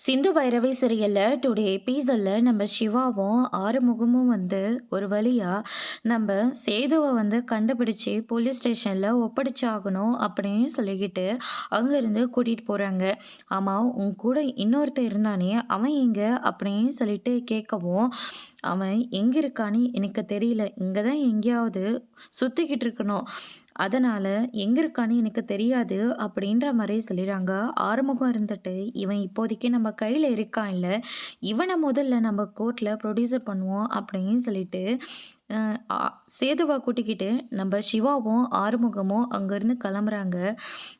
சிந்து பைரவி சீரியல்ல டுடே எபிசோட்ல நம்ம சிவாவும் ஆறுமுகமும் ஒரு வழியா நம்ம சேதுவை கண்டுபிடிச்சு போலீஸ் ஸ்டேஷன்ல ஒப்படைச்சாகணும் அப்படின்னு சொல்லிக்கிட்டு அங்கிருந்து கூட்டிட்டு போறாங்க. ஆமா, உன் கூட இன்னொருத்தன் இருந்தானே, அவன் எங்க அப்படின்னு சொல்லிட்டு கேட்கவும், அவன் எங்க இருக்கான்னு எனக்கு தெரியல, இங்கதான் எங்கேயாவது சுத்திக்கிட்டு இருக்கணும், அதனால எங்க இருக்கான்னு எனக்கு தெரியாது அப்படின்ற மாதிரி சொல்லிடுறாங்க. ஆறுமுகம் இருந்துட்டு, இவன் இப்போதைக்கு நம்ம கையில இருக்கான் இல்ல, இவனை முதல்ல நம்ம கோர்ட்ல ப்ரொடியூசர் பண்ணுவோம் அப்படின்னு சொல்லிட்டு அ ஆ சேதுவ கூட்டிக்கிட்டு நம்ம சிவாவும், ஆறுமுகமும் அங்கேருந்து கிளம்புறாங்க.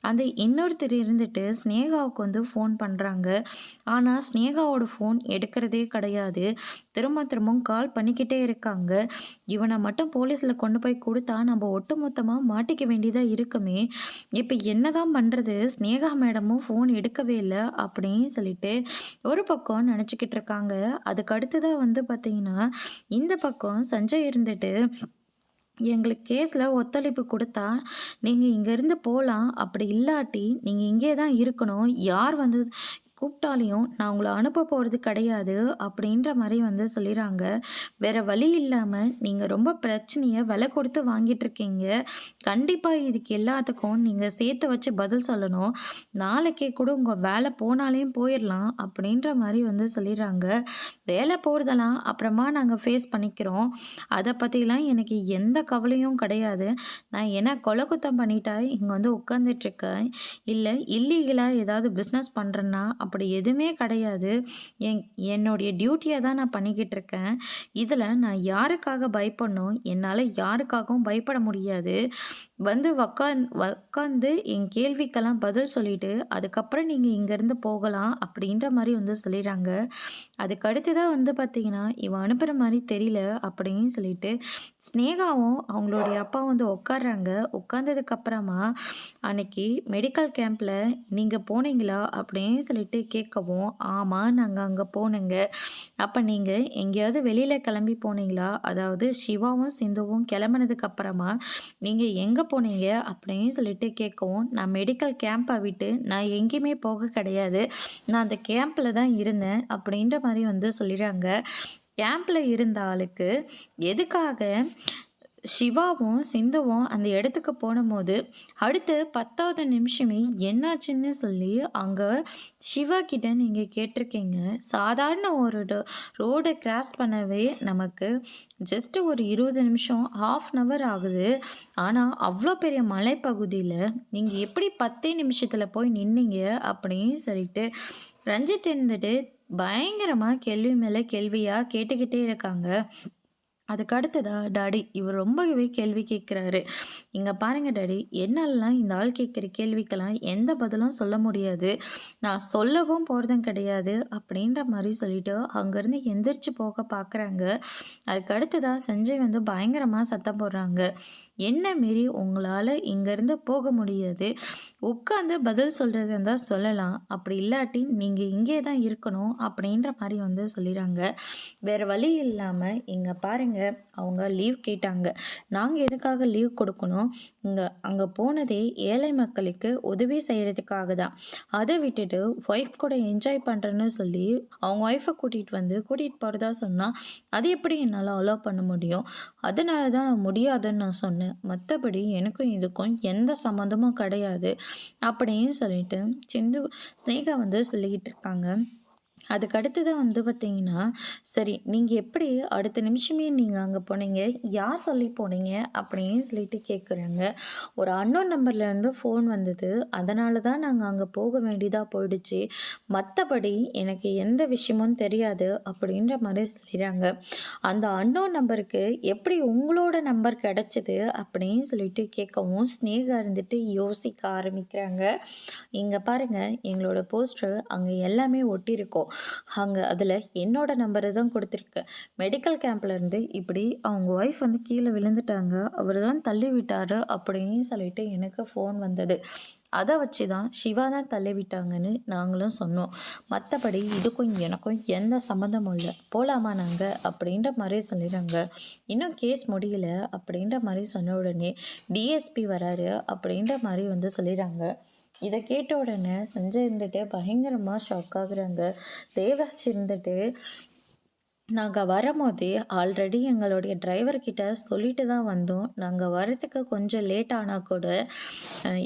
அந்த இன்னொருத்தர் இருந்துட்டு ஸ்நேகாவுக்கு ஃபோன் பண்றாங்க. ஆனா, ஸ்நேகாவோட ஃபோன் எடுக்கிறதே கிடையாது. திரும்ப திரும்பவும் கால் பண்ணிக்கிட்டே இருக்காங்க. இவன மட்டும் போலீஸ்ல கொண்டு போய் குடுத்தா, நம்ம ஒட்டுமொத்தமா மாட்டிக்க வேண்டியதா இருக்குமே! இப்ப என்னதான் பண்றது? ஸ்நேகா மேடமும் ஃபோன் எடுக்கவே இல்ல அப்படின்னு சொல்லிட்டு ஒரு பக்கம் நெனச்சுக்கிட்டு இருக்காங்க. அதுக்கு அடுத்ததா பார்த்தீங்கன்னா, இந்த பக்கம் சஞ்சய் இருந்துட்டு, எங்களுக்கு கேஸ்ல ஒத்துழைப்பு குடுத்தா, நீங்க இங்கேருந்து போலாம். அப்படி இல்லாட்டி, நீங்க இங்கே தான் இருக்கணும். யார் கூப்பிட்டாலையும் நான் உங்கள அனுப்ப போறது கிடையாது அப்படின்ற மாரி சொல்லிறாங்க. வேற வழி இல்லாம நீங்க ரொம்ப பிரச்சனைய விலை கொடுத்து வாங்கிட்டு இருக்கீங்க. கண்டிப்பா இதுக்கு எல்லாத்துக்கும் நீங்க சேர்த்து வச்சு பதில் சொல்லணும். நாளைக்கே கூட உங்க வேலை போனாலையும் போயிரலாம் அப்படின்ற மாரி சொல்லிறாங்க. வேலை போறதெல்லாம் அப்புறமா நாங்க ஃபேஸ் பண்ணிக்கிறோம். அத பத்திலாம் எனக்கு எந்த கவலையும் கிடையாது. நான் என்ன கொலை குத்தம் பண்ணிட்டா இங்க உட்கார்ந்துட்டு இருக்கேன். இல்ல இல்லீகலா ஏதாவது பிசினஸ் பண்றேன்னா அப்படி எதுவுமே கிடையாது. என் என்னுடைய டியூட்டிய தான் நான் பண்ணிக்கிட்டு இருக்கேன். இதுல நான் யாருக்காக பயப்படணும்? என்னால யாருக்காகவும் பயப்பட முடியாது. உக்காந்து என் கேள்விக்கெல்லாம் பதில் சொல்லிட்டு, அதுக்கப்புறம் நீங்க இங்கேருந்து போகலாம் அப்படின்ற மாரி சொல்லிறாங்க. அதுக்கு அடுத்ததா பார்த்தீங்கன்னா, இவன் அனுப்புற மாரி தெரியல அப்படின்னு சொல்லிட்டு, ஸ்நேகாவும் அவங்களுடைய அப்பா உட்கார்றாங்க. உட்கார்ந்ததுக்கு அப்புறமா, அன்னைக்கு மெடிக்கல் கேம்ப்ல நீங்க போனீங்களா? அப்படின்னு சொல்லிட்டு கேட்கவும், ஆமா நாங்க அங்க போனோங்க. அப்ப நீங்க எங்கேயாவது வெளியில கிளம்பி போனீங்களா? அதாவது சிவாவும், சிந்துவும் கிளம்புனதுக்கு அப்புறமா நீங்க எங்க போனீங்க? அப்படின்னு சொல்லிட்டு கேட்கவும், நான் மெடிக்கல் கேம்ப விட்டு நான் எங்கேயுமே போக கிடையாது. நான் அந்த கேம்ப்ல தான் இருந்தேன் அப்படின்ற மாரி சொல்லிடுறாங்க. கேம்ப்ல இருந்த ஆளுக்கு எதுக்காக சிவாவும், சிந்துவும் அந்த இடத்துக்கு போனபோது, அடுத்து 10வது நிமிஷமே என்னாச்சுன்னு சொல்லி அங்க சிவா கிட்ட நீங்க கேட்டிருக்கீங்க. சாதாரண ஒரு ரோட கிராஸ் பண்ணவே நமக்கு ஜஸ்ட் ஒரு 20 நிமிஷம், 1/2 அன் ஹவர் ஆகுது. ஆனா, அவ்ளோ பெரிய மலைப்பகுதியில நீங்க எப்படி 10 நிமிஷத்துல போய் நின்னீங்க? அப்படின்னு சொல்லிட்டு ரஞ்சித் இருந்துட்டு பயங்கரமா கேள்வி மேல கேள்வியா கேட்டுக்கிட்டே இருக்காங்க. அதுக்கு அடுத்ததா, டாடி இவர் ரொம்பவே கேள்வி கேட்குறாரு. இங்க பாருங்க டாடி, என்னாலலாம் இந்த ஆள் கேட்குற கேள்விக்கெல்லாம் எந்த பதிலும் சொல்ல முடியாது. நான் சொல்லவும் போறதும் கிடையாது அப்படின்ற மாரி சொல்லிட்டு அங்கேருந்து எந்திரிச்சு போக பார்க்குறாங்க. அதுக்கு அடுத்ததா சஞ்சய் பயங்கரமா சத்தம் போடுறாங்க. என்ன மீறி உங்களால இங்கேருந்து போக முடியாது. உட்காந்து பதில் சொல்றதா இருந்தா சொல்லலாம். அப்படி இல்லாட்டி நீங்க இங்கே தான் இருக்கணும் அப்படின்ற மாரி சொல்லிறாங்க. வேற வழி இல்லாம இங்க பாருங்க, அவங்க லீவ் கேட்டாங்க. நாங்க எதுக்காக லீவ் கொடுக்கணும்? அங்க போனதே ஏழை மக்களுக்கு உதவி செய்யறதுக்காக தான். அதை விட்டுட்டு ஒய்ஃப் கூட என்ஜாய் பண்றேன்னு சொல்லி அவங்க ஒய்ஃபை கூட்டிட்டு போறதா சொன்னா, அது எப்படி என்னால அலோவ் பண்ண முடியும்? அதனால தான் நான் முடியாதுன்னு நான் சொன்னேன். மற்றபடி எனக்கும் இதுக்கும் எந்த சம்மந்தமும் கிடையாது அப்படின்னு சொல்லிட்டு ஸ்னேகா சொல்லிக்கிட்டு இருக்காங்க. அதுக்கு அடுத்தது பார்த்தீங்கன்னா, சரி நீங்க எப்படி அடுத்த நிமிஷமே நீங்க அங்க போனீங்க? யார் சொல்லி போனீங்க? அப்படின்னு சொல்லிட்டு கேட்குறாங்க. ஒரு அன்னோன் நம்பர்லேருந்து ஃபோன் வந்தது. அதனால தான் நாங்க அங்க போக வேண்டியதா போயிடுச்சு. மத்தபடி எனக்கு எந்த விஷயமும் தெரியாது அப்படின்ற மாரி சொல்லிறாங்க. அந்த அன்னோன் நம்பருக்கு எப்படி உங்களோட நம்பர் கிடைச்சது? அப்படின்னு சொல்லிட்டு கேட்கவும், ஸ்நேகா இருந்துட்டு யோசிக்க ஆரம்பிக்கிறாங்க. இங்க பாருங்க, எங்களோட போஸ்டர் அங்க எல்லாமே ஒட்டியிருக்கும். அதில் என்னோட நம்பரை தான் கொடுத்துருக்கேன். மெடிக்கல் கேம்ப்லேருந்து இப்படி அவங்க ஒய்ஃப் கீழே விழுந்துட்டாங்க, அவர் தான் தள்ளி விட்டார் அப்படின்னு சொல்லிட்டு எனக்கு ஃபோன் வந்தது. அதை வச்சு தான் சிவா தான் தள்ளி விட்டாங்கன்னு நாங்களும் சொன்னோம். மற்றபடி இதுக்கும் எனக்கும் எந்த சம்மந்தமும் இல்லை, போகலாமா நாங்கள் அப்படின்ற மாதிரி சொல்லிடுறாங்க. இன்னும் கேஸ் முடியல அப்படின்ற மாதிரி சொன்ன உடனே டிஎஸ்பி வராரு அப்படின்ற மாதிரி சொல்லிடுறாங்க. இத கேட்ட உடனே சஞ்சய் இருந்துட்டு பயங்கரமா ஷாக் ஆகுறாங்க. தேவராஜ் இருந்துட்டு நாங்க வரும்போதே ஆல்ரெடி எங்களுடைய டிரைவர் கிட்ட சொல்லிட்டு தான் வந்தோம். நாங்க வரதுக்கு கொஞ்சம் லேட் ஆனா கூட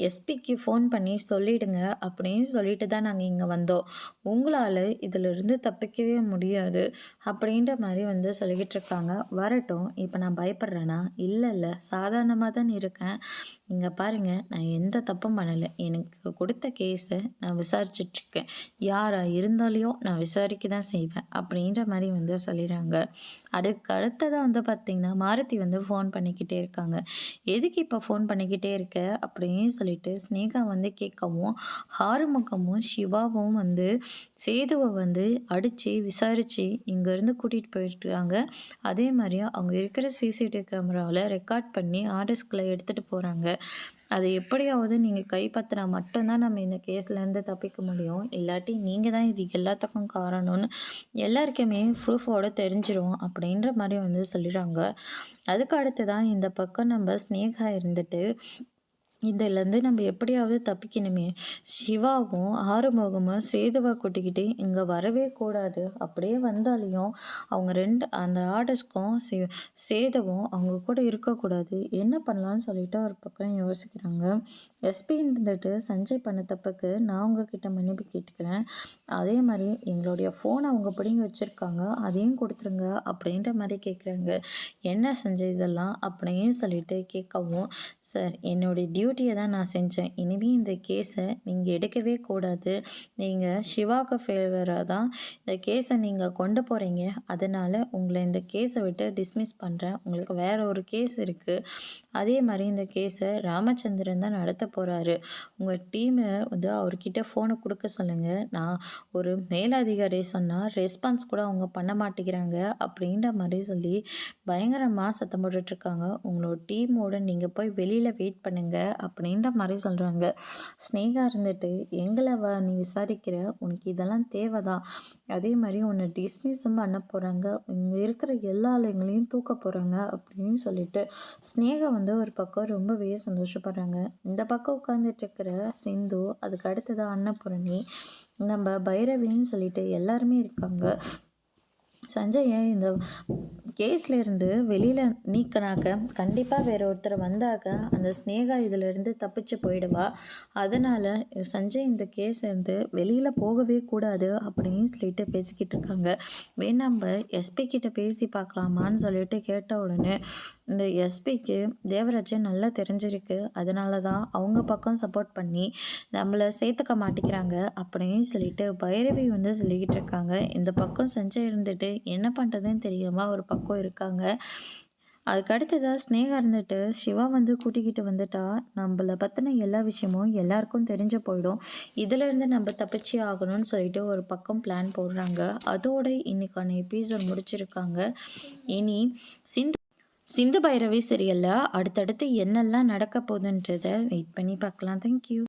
எஸ்பிக்கு ஃபோன் பண்ணி சொல்லிடுங்க அப்படின்னு சொல்லிட்டு தான் நாங்க இங்க வந்தோம். உங்களால இதிலிருந்து தப்பிக்கவே முடியாது அப்படின்ற மாரி வந்து சொல்லிக்கிட்டு இருக்காங்க. வரட்டும். இப்ப நான் பயப்படுறேனா? இல்ல. சாதாரணமா தான் இருக்கேன். இங்க பாருங்க, நான் எந்த தப்பும் பண்ணல. எனக்கு குடுத்த கேஸ நான் விசாரிச்சுட்ருக்கேன். யாரா இருந்தாலும் நான் விசாரிக்க தான் செய்வேன். அப்படின்ற மாரி வந்து சொல்லிறாங்க. அதுக்கு அடுத்ததா வந்து பார்த்தீங்கன்னா, மாருதி வந்து ஃபோன் பண்ணிக்கிட்டே இருக்காங்க. "எதுக்கு இப்ப ஃபோன் பண்ணிக்கிட்டே இருக்க?" அப்படின்னு சொல்லிட்டு ஸ்னேகா வந்து கேட்கவும், ஆறுமுகமும், சிவாவும் வந்து சேதுவ வந்து அடிச்சு, விசாரிச்சு இங்கேருந்து கூட்டிட்டு போயிருக்காங்க. அதே மாரி அவங்க இருக்கிற சிசிடிவி கேமராவுல ரெக்கார்ட் பண்ணி ஹார்ட் டிஸ்க்ல எடுத்துட்டு போறாங்க. அது எப்படியாவது நீங்க கைப்பற்றினா மட்டும் தான் நம்ம இந்த கேஸ்லேருந்து தப்பிக்க முடியும். இல்லாட்டி நீங்க தான் இது எல்லாத்துக்கும் காரணம்னு எல்லாருக்குமே ப்ரூஃபோட தெரிஞ்சிரும் அப்படின்ற மாரி வந்து சொல்லிடுறாங்க. அதுக்கு அடுத்து தான் இந்த பக்கம் நம்ம ஸ்னேகா இருந்துட்டு இதுலேருந்து நம்ம எப்படியாவது தப்பிக்கணுமே. சிவாவும், ஆறுமுகமும் சேதுவ கூட்டிக்கிட்டு இங்க வரவே கூடாது. அப்படியே வந்தாலையும் அவங்க 2 அந்த ஆர்டர்ஸ்க்கும் சேதுவும் அவங்க கூட இருக்கக்கூடாது. என்ன பண்ணலான்னு சொல்லிட்டு ஒரு பக்கம் யோசிக்கிறாங்க. எஸ்பி இருந்துட்டு சஞ்சய் பண்ண தப்புக்கு நான் உங்ககிட்ட மன்னிப்பு கேட்டுக்கிறேன். அதே மாரி எங்களுடைய ஃபோன அவங்க பிடுங்கி வச்சிருக்காங்க. அதையும் குடுத்துருங்க அப்படின்ற மாரி கேட்குறாங்க. என்ன சஞ்சய் இதெல்லாம் அப்படின்னு சொல்லிட்டு கேட்கவும், சார் என்னுடைய டியூட்டியை தான் நான் செஞ்சேன். இனிமே இந்த கேஸை நீங்கள் எடுக்கவே கூடாது. நீங்கள் சிவாக்கு ஃபேவராக தான் இந்த கேஸை நீங்கள் கொண்டு போகிறீங்க. அதனால் உங்களை இந்த கேஸை விட்டு டிஸ்மிஸ் பண்ணுறேன். உங்களுக்கு வேற ஒரு கேஸ் இருக்குது. அதே மாதிரி இந்த கேஸை ராமச்சந்திரன் தான் நடத்த போகிறாரு. உங்கள் டீமை வந்து அவர்கிட்ட ஃபோனை கொடுக்க சொல்லுங்கள். நான் ஒரு மேலதிகாரி சொன்னால் ரெஸ்பான்ஸ் கூட அவங்க பண்ண மாட்டேங்கிறாங்க அப்படின்ற மாதிரி சொல்லி பயங்கரமாக சத்தம் போட்டுட்ருக்காங்க. உங்களோட டீமோட நீங்கள் போய் வெளியில் வெயிட் பண்ணுங்க அப்படின்ற மாதிரி சொல்கிறாங்க. ஸ்னேகா இருந்துட்டு எங்களை நீ விசாரிக்கிற, உனக்கு இதெல்லாம் தேவைதான். அதே மாதிரி உன்னை டிஸ்மிஸும் பண்ண போகிறாங்க. இங்கே இருக்கிற எல்லா ஆளுங்களையும் தூக்க போகிறாங்க அப்படின்னு சொல்லிட்டு ஸ்னேகா வந்து ஒரு பக்கம் ரொம்பவே சந்தோஷப்படுறாங்க. இந்த பக்கம் உட்காந்துட்டு இருக்கிற சிந்து, அதுக்கு அடுத்தது அன்னபூரணி, நம்ம பைரவின்னு சொல்லிட்டு எல்லாருமே இருக்காங்க. சஞ்சயை இந்த கேஸ்ல இருந்து வெளியில் நீக்கினாக்க கண்டிப்பாக வேற ஒருத்தர் வந்தாக்க அந்த ஸ்னேகா இதிலிருந்து தப்பிச்சு போயிடுவா. அதனால் சஞ்சய் இந்த கேஸ் இருந்து வெளியில் போகவே கூடாது அப்படின்னு சொல்லிட்டு பேசிக்கிட்டு இருக்காங்க. நம்ம எஸ்பி கிட்ட பேசி பார்க்கலாமான்னு சொல்லிட்டு கேட்ட உடனே இந்த எஸ்பிக்கு தேவராஜை நல்லா தெரிஞ்சிருக்கு. அதனால தான் அவங்க பக்கம் சப்போர்ட் பண்ணி நம்மளை சேர்த்துக்க மாட்டேங்கிறாங்க அப்படின்னு சொல்லிட்டு பைரவி வந்து சொல்லிக்கிட்டு இருக்காங்க. இந்த பக்கம் சஞ்சய் இருந்துட்டு என்ன பண்ணுறதுன்னு தெரியாமல் ஒரு பக்கம் இருக்காங்க. அதுக்கு அடுத்ததாக ஸ்னேகா இருந்துட்டு சிவா வந்து கூட்டிக்கிட்டு வந்துட்டா நம்மளை பற்றின எல்லா விஷயமும் எல்லாருக்கும் தெரிஞ்சு போயிடும். இதிலேருந்து நம்ம தப்பிச்சு ஆகணும்னு சொல்லிட்டு ஒரு பக்கம் பிளான் போடுறாங்க. அதோட இன்னைக்கான எபிசோட் முடிச்சிருக்காங்க. இனி சிந்து பைரவி சீரியல்ல அடுத்தடுத்து என்னெல்லாம் நடக்க போகுதுன்றதை வெயிட் பண்ணி பார்க்கலாம். தேங்க்யூ.